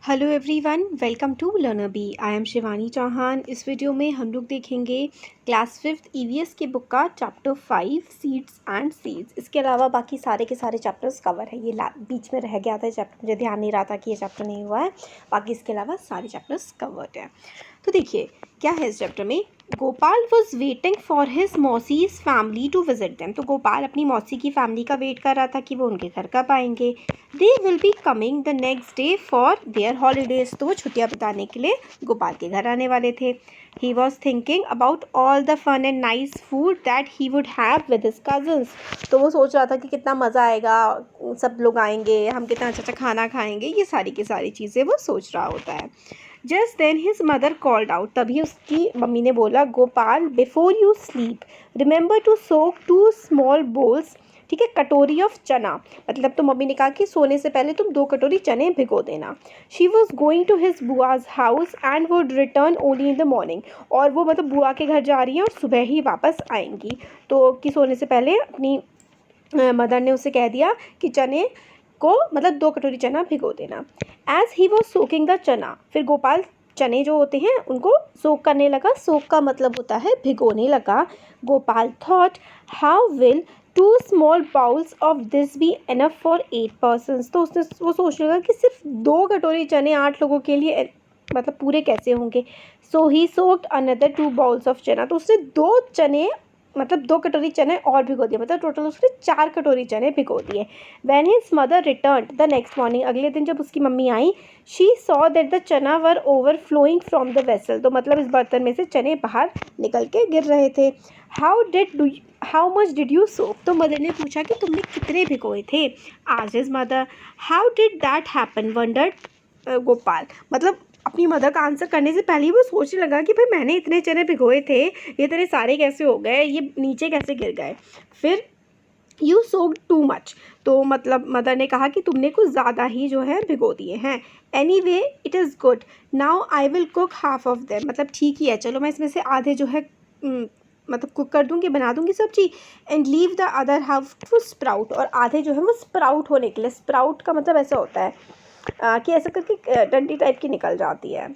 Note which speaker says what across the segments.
Speaker 1: Hello everyone, welcome to learner B. I am Shivani Chauhan. इस video में हम लोग देखेंगे क्लास 5th ईवीएस की बुक का चैप्टर 5 सीड्स एंड सीड्स। इसके अलावा बाकी सारे के सारे चैप्टर्स कवर है। ये बीच में रह गया था चैप्टर, मुझे ध्यान नहीं रहा था कि ये चैप्टर नहीं हुआ है। बाकी इसके अलावा सारे चैप्टर्स कवर्ड है। तो देखिए क्या है इस चैप्टर में। Gopal was waiting for his mausi's family to visit them. तो गोपाल अपनी मौसी की फैमिली का वेट कर रहा था कि वो उनके घर कब आएंगे। They will be coming the next day for their holidays. तो वो छुट्टियाँ बिताने के लिए गोपाल के घर आने वाले थे। He was thinking about all the fun and nice food that he would have with his cousins. तो वो सोच रहा था कि कितना मज़ा आएगा, सब लोग आएंगे, हम कितना अच्छा अच्छा खाना खाएंगे, ये सारी की सारी चीज़ें वो सोच रहा होता है। Just then his mother called out. तभी उसकी मम्मी ने बोला, Gopal before you sleep remember to soak 2 small bowls, ठीक है, कटोरी ऑफ चना। मतलब तो मम्मी ने कहा कि सोने से पहले तुम 2 कटोरी चने भिगो देना। She was going to his bua's house and would return only in the morning. और वो मतलब बुआ के घर जा रही हैं और सुबह ही वापस आएंगी। तो कि सोने से पहले अपनी मदर ने उसे कह दिया कि चने को मतलब 2 कटोरी चना भिगो देना। As he was soaking the chana, फिर गोपाल चने जो होते हैं उनको सोक करने लगा। सोक का मतलब होता है भिगोने लगा। Gopal thought, how will 2 small bowls of this be enough for 8 persons. तो उसने वो सोचने लगा कि सिर्फ 2 कटोरी चने 8 लोगों के लिए मतलब पूरे कैसे होंगे। सो ही सोक्ड अनदर 2 बाउल्स ऑफ चना। तो उसने 2 चने मतलब 2 कटोरी चने और भिगो दिए, मतलब टोटल उसने 4 कटोरी चने भिगो दिए। When his mother return the next morning, अगले दिन जब उसकी मम्मी आई, she saw that the chana were overflowing from the vessel. तो मतलब इस बर्तन में से चने बाहर निकल के गिर रहे थे। हाउ मच डिड यू सोक। तो मदर ने पूछा कि तुमने कितने भिगोए थे। आज his mother, how did that happen wondered Gopal. मतलब अपनी मदर का आंसर करने से पहले ही वो सोचने लगा कि भाई मैंने इतने चने भिगोए थे, ये इतने सारे कैसे हो गए, ये नीचे कैसे गिर गए। फिर यू सोक्ड टू मच। तो मतलब मदर ने कहा कि तुमने कुछ ज़्यादा ही जो है भिगो दिए हैं। Any way it is good, now I will cook half of them. मतलब ठीक ही है, चलो मैं इसमें से आधे जो है मतलब कुक कर दूँगी, बना दूँगी सब्जी। And leave the other half to sprout, और आधे जो है वो स्प्राउट होने के लिए। स्प्राउट का मतलब ऐसा होता है कि ऐसा करके डंडी टाइप की निकल जाती है,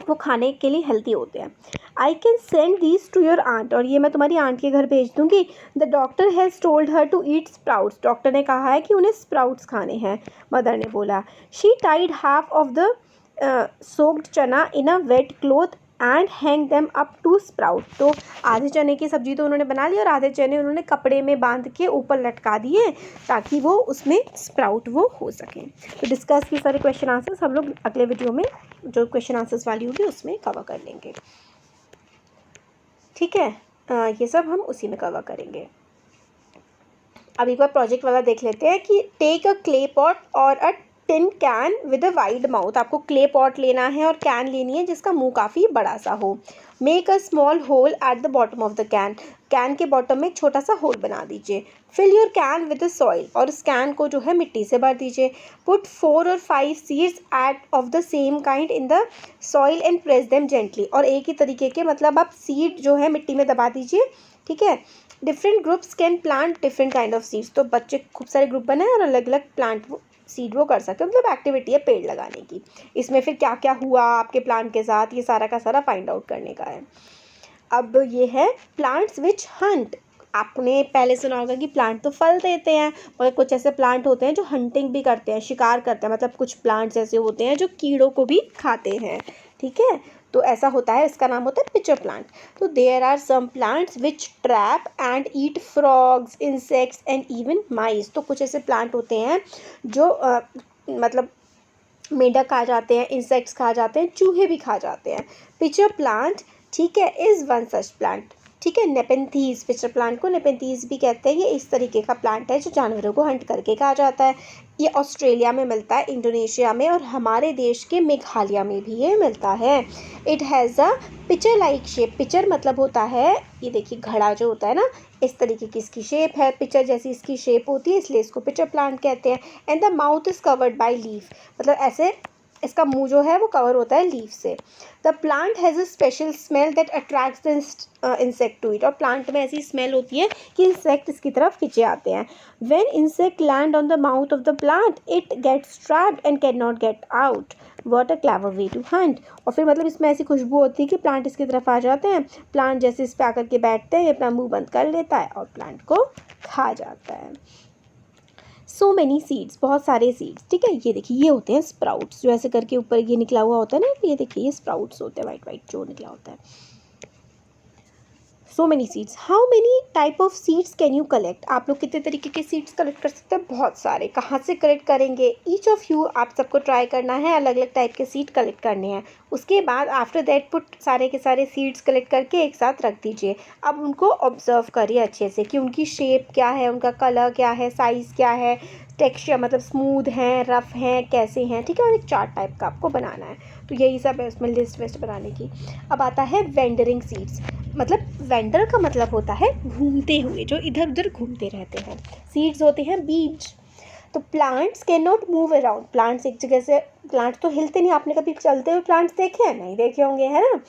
Speaker 1: वो खाने के लिए हेल्दी होते हैं। I can send these to your aunt, और ये मैं तुम्हारी आंट के घर भेज दूँगी। The doctor has told her to eat sprouts, doctor ने कहा है कि उन्हें स्प्राउट्स खाने हैं, मदर ने बोला। She tied half of the soaked chana in a wet cloth and hang them up to sprout. तो आधे चने की सब्जी तो उन्होंने बना ली और आधे चने उन्होंने कपड़े में बांध के ऊपर लटका दिए ताकि वो उसमें स्प्राउट वो हो सकें। तो डिस्कस की सारे क्वेश्चन आंसर्स हम लोग अगले वीडियो में जो क्वेश्चन आंसर्स वाली होगी उसमें कवर कर लेंगे, ठीक है। ये सब हम उसी में कवर करेंगे। अब एक बार प्रोजेक्ट वाला देख लेते हैं कि टेक अ क्ले पॉट और a tin can with a wide mouth. आपको क्ले पॉट लेना है और कैन लेनी है जिसका मुंह काफ़ी बड़ा सा हो। Make a small hole at the bottom of the can, can के बॉटम में एक छोटा सा होल बना दीजिए। Fill your can with the soil, और इस कैन को जो है मिट्टी से भर दीजिए। पुट 4 और 5 seeds at of the same kind in the soil and press them gently, और एक ही तरीके के मतलब आप सीड जो है मिट्टी में दबा दीजिए, ठीक है। Different groups can plant different kind of seeds. तो बच्चे खूब सारे ग्रुप बनाए और अलग अलग प्लांट सीड वो कर सकते हैं, मतलब एक्टिविटी है पेड़ लगाने की। इसमें फिर क्या क्या हुआ आपके प्लांट के साथ, ये सारा का सारा फाइंड आउट करने का है। अब ये है प्लांट्स विच हंट। आपने पहले सुना होगा कि प्लांट तो फल देते हैं, मगर कुछ ऐसे प्लांट होते हैं जो हंटिंग भी करते हैं, शिकार करते हैं। मतलब कुछ प्लांट्स ऐसे होते हैं जो कीड़ों को भी खाते हैं, ठीक है। तो ऐसा होता है, इसका नाम होता है पिचर प्लांट। तो there are some plants which trap and eat frogs, insects and even mice. तो कुछ ऐसे प्लांट होते हैं जो मतलब मेंढक खा जाते हैं, इंसेक्ट्स खा जाते हैं, चूहे भी खा जाते हैं। पिचर प्लांट, ठीक है, इज़ वन सच प्लांट, ठीक है। नेपेंथीज, पिचर प्लांट को नेपेंथीज भी कहते हैं। ये इस तरीके का प्लांट है जो जानवरों को हंट करके खा जाता है। ये ऑस्ट्रेलिया में मिलता है, इंडोनेशिया में, और हमारे देश के मेघालय में भी ये मिलता है। It has a pitcher like shape. Pitcher मतलब होता है, ये देखिए घड़ा जो होता है ना, इस तरीके की इसकी शेप है, पिचर जैसी इसकी शेप होती है, इसलिए इसको पिचर प्लांट कहते हैं। And the mouth is covered by leaf, मतलब ऐसे इसका मुंह जो है वो कवर होता है लीफ से। The plant has a special smell that attracts the insect to it, और प्लांट में ऐसी स्मेल होती है कि इंसेक्ट इसकी तरफ खिंचे आते हैं। When insect land on the mouth of the plant it gets trapped and can not get out. What a clever way to hunt. और फिर मतलब इसमें ऐसी खुशबू होती है कि प्लांट इसकी तरफ आ जाते हैं, प्लांट जैसे इस पर आकर के बैठते हैं, ये अपना मुंह बंद कर लेता है और प्लांट को खा जाता है। सो मैनी सीड्स, बहुत सारे सीड्स, ठीक है। ये देखिए ये होते हैं स्प्राउट्स, जो ऐसे करके ऊपर ये निकला हुआ होता है ना, ये देखिए ये स्प्राउट्स होते हैं, वाइट वाइट जो निकला होता है। So many seeds, how many type of seeds can you collect. आप लोग कितने तरीके के सीड्स कलेक्ट कर सकते हैं? बहुत सारे। कहाँ से कलेक्ट करेंगे? ईच ऑफ यू, आप सबको ट्राई करना है, अलग अलग टाइप के सीड कलेक्ट करने हैं। उसके बाद आफ्टर दैट पुट सारे के सारे सीड्स कलेक्ट करके एक साथ रख दीजिए। अब उनको ऑब्जर्व करिए अच्छे से कि उनकी शेप क्या है, उनका कलर क्या है, साइज़ क्या है, टेक्सचर मतलब स्मूथ हैं, रफ़ हैं, कैसे हैं, ठीक है। और एक चार्ट टाइप का आपको बनाना है। तो यही सब है उसमें लिस्ट वेस्ट बनाने की। अब आता है वेंडरिंग सीड्स, मतलब वेंडर का मतलब होता है घूमते हुए, जो इधर उधर घूमते रहते हैं। सीड्स होते हैं बीज। तो plants can not move around, plants एक जगह से, प्लांट्स तो हिलते नहीं। आपने कभी चलते हुए प्लांट्स देखे हैं? नहीं देखे होंगे, है ना।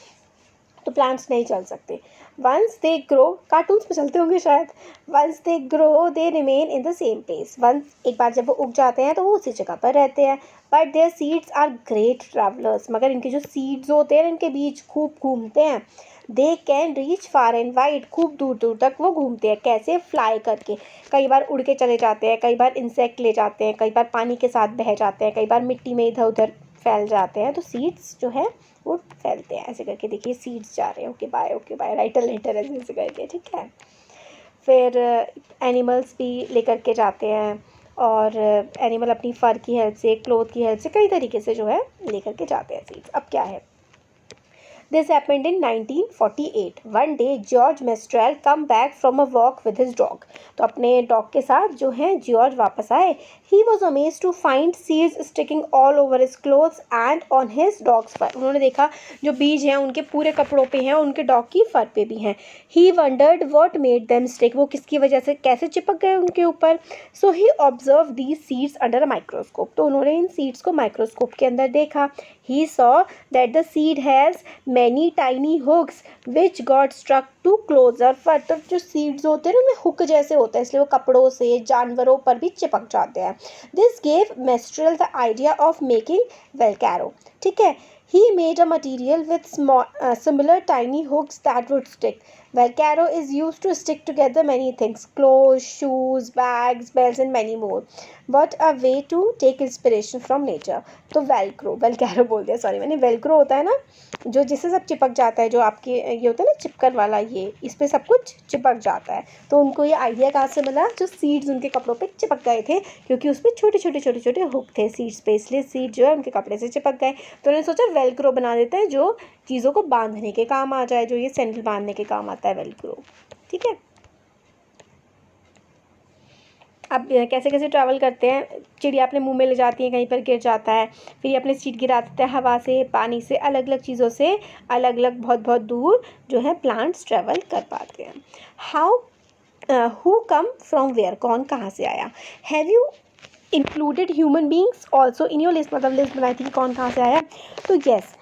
Speaker 1: तो प्लांट्स नहीं चल सकते। वंस दे ग्रो, कार्टून्स में चलते होंगे शायद। Once they grow they remain in the same place, once एक बार जब वो उग जाते हैं तो वो उसी जगह पर रहते हैं। But their seeds are great travellers, मगर इनके जो सीड्स होते हैं इनके बीज खूब घूमते हैं। They can reach far and wide, खूब दूर दूर तक वो घूमते हैं। कैसे? फ्लाई करके, कई बार उड़ के चले जाते हैं, कई बार इंसेक्ट ले जाते हैं, कई बार पानी के साथ बह जाते हैं, कई बार मिट्टी में इधर उधर फैल जाते हैं। तो सीड्स जो है वो फैलते हैं ऐसे करके। देखिए सीड्स जा रहे हैं, okay by write a letter ऐसे करके, ठीक है। फिर एनिमल्स भी लेकर के जाते हैं, और एनिमल अपनी फर की हेल्प से, क्लोथ की हेल्प से, कई तरीके से जो है लेकर के जाते हैं सीड्स। अब क्या है, This happened in 1948. One day, George Mestral come back from a walk with his dog. तो अपने डॉग के साथ जो है जॉर्ज वापस आए। He was amazed to find seeds sticking all over his clothes and on his dog's fur. उन्होंने देखा जो बीज हैं उनके पूरे कपड़ों पे हैं, उनके डॉग की फर पे भी हैं। He wondered what made them stick. वो किसकी वजह से कैसे चिपक गए उनके ऊपर। So he observed these seeds under a microscope. तो उन्होंने इन सीड्स को माइक्रोस्कोप के अंदर देखा। He saw that the seed has many tiny hooks which got stuck to clothes or fur. तो जो सीड्स होते हैं ना उनमें हुक जैसे होता है, इसलिए वो कपड़ों से, जानवरों पर भी चिपक जाते हैं। This gave Mestral the idea of making Velcro. ठीक है, he made a material with similar tiny hooks that would stick. Velcro is used to stick together many things: clothes, shoes, bags, belts and many more. What a way to take inspiration from nature. तो Velcro बोल दिया, sorry मैंने। Velcro होता है ना जो जिससे सब चिपक जाता है, जो आपके ये होता है ना चिपकन वाला, ये इस पर सब कुछ चिपक जाता है। तो उनको ये आइडिया कहाँ से मिला? जो सीड्स उनके कपड़ों पे चिपक गए थे, क्योंकि उसमें छोटे छोटे छोटे छोटे हुक थे सीड्स पे, इसलिए सीड जो है उनके कपड़े से चिपक गए। तो उन्होंने सोचा वेलक्रो बना देते हैं जो चीज़ों को बांधने के काम आ जाए, जो ये सैंडल बांधने के काम आता है वेलक्रो, ठीक है। अब कैसे कैसे ट्रैवल करते हैं, चिड़िया अपने मुंह में ले जाती है, कहीं पर गिर जाता है, फिर ये अपने सीड गिरा देते हैं हवा से, पानी से, अलग अलग चीज़ों से, अलग अलग बहुत बहुत दूर जो है प्लांट्स ट्रैवल कर पाते हैं। How who come from where, कौन कहाँ से आया। Have you included human beings also in your list, मतलब लिस्ट बनाई थी कि कौन कहाँ से आया। तो yes,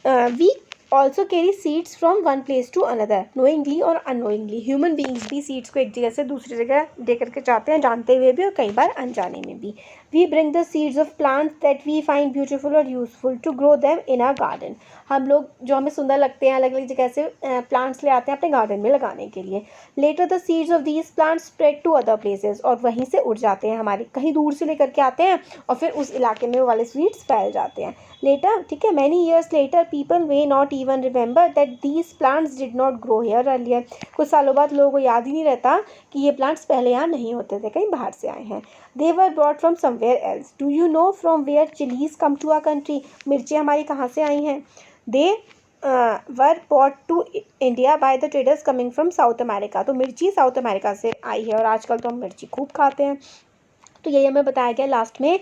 Speaker 1: we also carry seeds from one place to another, knowingly और अनोइंगली। ह्यूमन बींग्स भी सीड्स को एक जगह से दूसरी जगह दे करके जाते हैं, जानते हुए भी और कई बार अनजाने में भी। We bring the seeds of plants that we find beautiful और useful to grow them in our garden. हम लोग जो हमें सुंदर लगते हैं अलग अलग जगह से प्लांट्स ले आते हैं अपने गार्डन में लगाने के लिए। Later the seeds of these plants spread to other places, और वहीं से उड़ जाते हैं, हमारे कहीं दूर से लेकर के आते हैं और फिर उस इलाके में वो वाले सीड्स फैल जाते हैं। लेटर, ठीक है, many years later people way not even remember that these plants did not grow here earlier. कुछ सालों बाद लोगों को याद ही नहीं रहता कि ये प्लांट्स पहले यहाँ नहीं होते थे, कहीं बाहर से आए हैं। They were brought from somewhere else. Do you know from where chilies come to our country. मिर्चें हमारी कहाँ से आई हैं। They were bought to India by the traders coming from South America. तो मिर्ची साउथ अमेरिका से आई है, और आजकल तो हम मिर्ची खूब खाते हैं। तो यही हमें बताया गया लास्ट में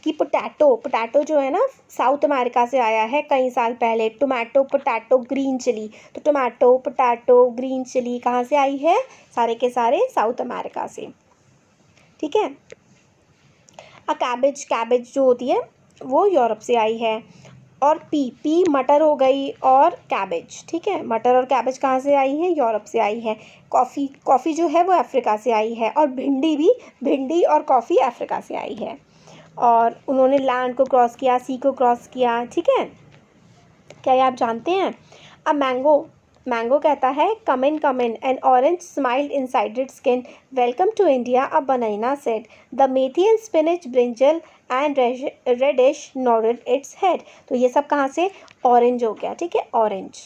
Speaker 1: कि पोटैटो जो है ना साउथ अमेरिका से आया है कई साल पहले। Tomato, potato, green chilli. तो टोमेटो, पोटैटो, ग्रीन चिली कहाँ से आई है? सारे के सारे साउथ अमेरिका से, ठीक है। कैबेज जो होती है वो यूरोप से आई है। और पी मटर हो गई और कैबेज, ठीक है, मटर और कैबेज कहाँ से आई है, यूरोप से आई है। कॉफ़ी जो है वो अफ्रीका से आई है। और भिंडी और कॉफ़ी अफ्रीका से आई है। और उन्होंने लैंड को क्रॉस किया, सी को क्रॉस किया, ठीक है। क्या ये आप जानते हैं? अब मैंगो कहता है come in an orange smiled inside its skin, welcome to India. A banana said the methi and spinach brinjal and radish nodded its head. तो ये सब कहाँ से? ऑरेंज हो गया, ठीक है, ऑरेंज।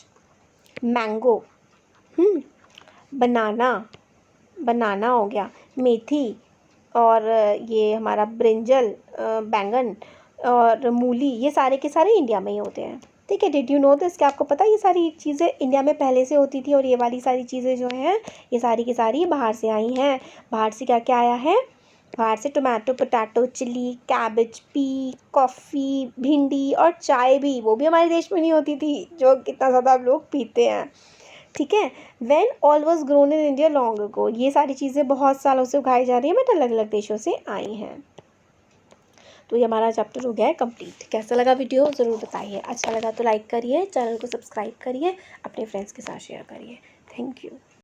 Speaker 1: मैंगो, बनाना हो गया, मेथी और ये हमारा ब्रिंजल बैंगन और मूली, ये सारे के सारे इंडिया में ही होते हैं, ठीक है। Did you know this? क्या आपको पता है ये सारी चीज़ें इंडिया में पहले से होती थी? और ये वाली सारी चीज़ें जो हैं ये सारी की सारी बाहर से आई हैं। बाहर से क्या क्या आया है? बाहर से tomato, potato, chilli, cabbage, pea, coffee, भिंडी और चाय भी, वो भी हमारे देश में नहीं होती थी जो कितना ज़्यादा अब लोग पीते हैं, ठीक है। When all was grown in India long ago, ये सारी चीज़ें बहुत सालों से उगाई जा रही हैं बट अलग अलग देशों से आई हैं। तो ये हमारा चैप्टर हो गया है कंप्लीट। कैसा लगा वीडियो ज़रूर बताइए। अच्छा लगा तो लाइक करिए, चैनल को सब्सक्राइब करिए, अपने फ्रेंड्स के साथ शेयर करिए। Thank you.